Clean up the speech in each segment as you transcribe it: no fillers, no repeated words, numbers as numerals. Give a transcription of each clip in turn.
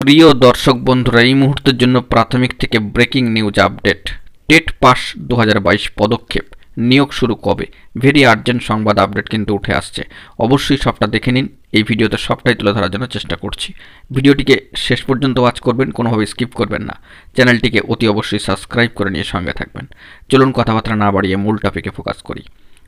প্রিয় দর্শক বন্ধুরা, এই মুহূর্তের জন্য প্রাথমিক থেকে breaking news update. TET pass 2022 পদক্ষেপ, নিয়োগ শুরু কবে? ভেরি আর্জেন্ট সংবাদ আপডেট কিন্তু উঠে আসছে। অবশ্যই সবটা দেখে নিন। এই ভিডিওতে সবটাই তুলে ধরার জন্য চেষ্টা করছি। ভিডিওটিকে শেষ পর্যন্ত ওয়াচ করবেন, কোনোভাবে স্কিপ করবেন না। চ্যানেলটিকে অতি অবশ্যই সাবস্ক্রাইব করে নিয়ে সঙ্গে থাকবেন। চলুন কথাবার্তা না বাড়িয়ে মূল টপিকে ফোকাস করি।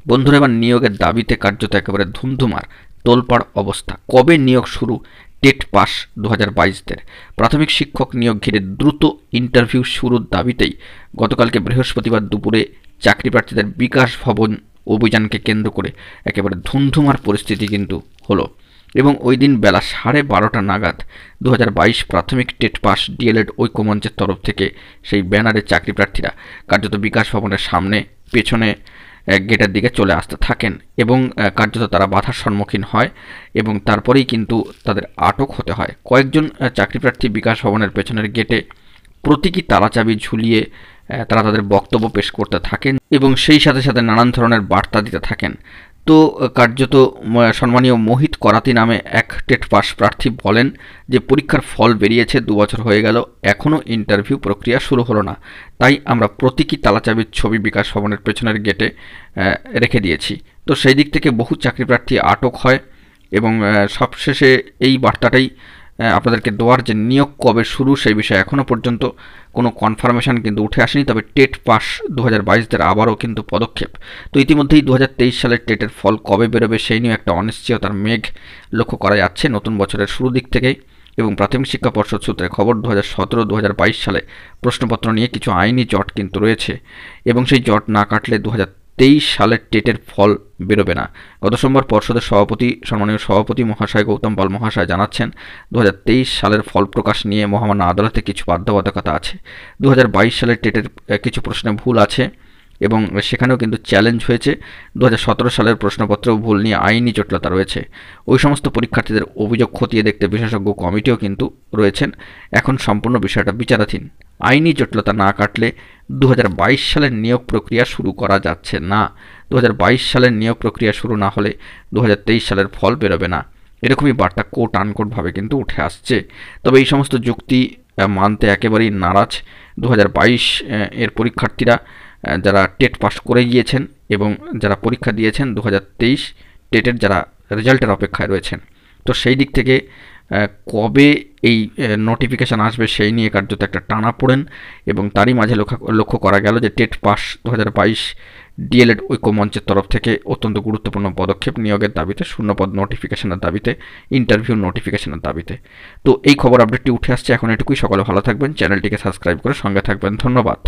বন্ধুরা, এবার নিয়োগের দাবিতে কার্যত একেবারে ধুমধুমার তোলপাড় অবস্থা। কবে নিয়োগ শুরু টেট পাস 2022-দের? প্রাথমিক শিক্ষক নিয়োগ ঘিরে দ্রুত ইন্টারভিউ শুরুর দাবিতেই গতকালকে বৃহস্পতিবার দুপুরে চাকরি প্রার্থীদের বিকাশ ভবন অভিযানকে কেন্দ্র করে একেবারে ধুমধুমার পরিস্থিতি কিন্তু হলো। এবং ওই দিন বেলা 12:30 নাগাদ 2022 প্রাথমিক টেট পাস ডিএলএড ঐক্যমঞ্চের তরফ থেকে সেই ব্যানারে চাকরি প্রার্থীরা কার্যত বিকাশ ভবনের সামনে পেছনে গেটের দিকে চলে আসতে থাকেন এবং কার্যত তারা বাধার সম্মুখীন হয় এবং তারপরেই কিন্তু তাদের আটক হতে হয়। কয়েকজন চাকরিপ্রার্থী বিকাশ ভবনের পেছনের গেটে প্রতীকী তালাচাবি ঝুলিয়ে তারা তাদের বক্তব্য পেশ করতে থাকেন এবং সেই সাথে সাথে নানান ধরনের বার্তা দিতে থাকেন। তো কার্যত সম্মানীয় মোহিত করাতি নামে এক টেট পাস প্রার্থী বলেন যে পরীক্ষার ফল বেরিয়েছে, 2 বছর হয়ে গেল, এখনও ইন্টারভিউ প্রক্রিয়া শুরু হলো না, তাই আমরা প্রতীকী তালাচাবির ছবি বিকাশ ভবনের পেছনের গেটে রেখে দিয়েছি। তো সেই দিক থেকে বহু চাকরি প্রার্থী আটক হয় এবং সবশেষে এই বার্তাটাই আপনাদেরকে দেওয়ার যে নিয়োগ কবে শুরু সেই বিষয়ে এখনও পর্যন্ত কোনো কনফার্মেশন কিন্তু উঠে আসেনি। তবে টেট পাস 2022-দের আবারও কিন্তু পদক্ষেপ। তো ইতিমধ্যেই 2023 সালের টেটের ফল কবে বেরোবে সেই নিয়ে একটা অনিশ্চয়তার মেঘ লক্ষ্য করা যাচ্ছে নতুন বছরের শুরু দিক থেকেই। এবং প্রাথমিক শিক্ষা পর্ষদ সূত্রে খবর 2017-2022 সালে প্রশ্নপত্র নিয়ে কিছু আইনি জট কিন্তু রয়েছে এবং সেই জট না কাটলে 2023 সালের টেটের ফল বেরোবে না। গত সোমবার পর্ষদের সম্মানীয় সভাপতি মহাশয় গৌতম পাল মহাশয় জানাচ্ছেন 2023 সালের ফল প্রকাশ নিয়ে মহামান্য আদালতে কিছু বাধ্যবাধকতা আছে। 2022 সালের টেটের কিছু প্রশ্নে ভুল আছে এবং সেখানেও কিন্তু চ্যালেঞ্জ হয়েছে। 2017 সালের প্রশ্নপত্রেও ভুল নিয়ে আইনি জটিলতা রয়েছে। ওই সমস্ত পরীক্ষার্থীদের অভিযোগ খতিয়ে দেখতে বিশেষজ্ঞ কমিটিও কিন্তু রয়েছেন। এখন সম্পূর্ণ বিষয়টা বিচারাধীন। আইনি জটিলতা না কাটলে 2022 সালের নিয়োগ প্রক্রিয়া শুরু করা যাচ্ছে না। 2022 সালের নিয়োগ প্রক্রিয়া শুরু না হলে 2023 সালের ফল বেরোবে না, এরকমই বার্তা কোট আনকোটভাবে কিন্তু উঠে আসছে। তবে এই সমস্ত যুক্তি মানতে একেবারেই নারাজ 2022 এর পরীক্ষার্থীরা, যারা টেট পাস করে গিয়েছেন এবং যারা পরীক্ষা দিয়েছেন 2023 টেটের যারা রেজাল্টের অপেক্ষায় রয়েছেন। তো সেই দিক থেকে কবে এই নোটিফিকেশান আসবে সেই নিয়ে কার্যত একটা টানাপোড়েন এবং তারই মাঝে লক্ষ্য করা গেল যে টেট পাস 2022 ডিএলএড ঐক্যমঞ্চের তরফ থেকে অত্যন্ত গুরুত্বপূর্ণ পদক্ষেপ নিয়োগের দাবিতে, শূন্যপদ নোটিফিকেশনের দাবিতে, ইন্টারভিউ নোটিফিকেশনের দাবিতে। তো এই খবর আপডেটটি উঠে আসছে এখন এটুকুই। সকলে ভালো থাকবেন, চ্যানেলটিকে সাবস্ক্রাইব করে সঙ্গে থাকবেন। ধন্যবাদ।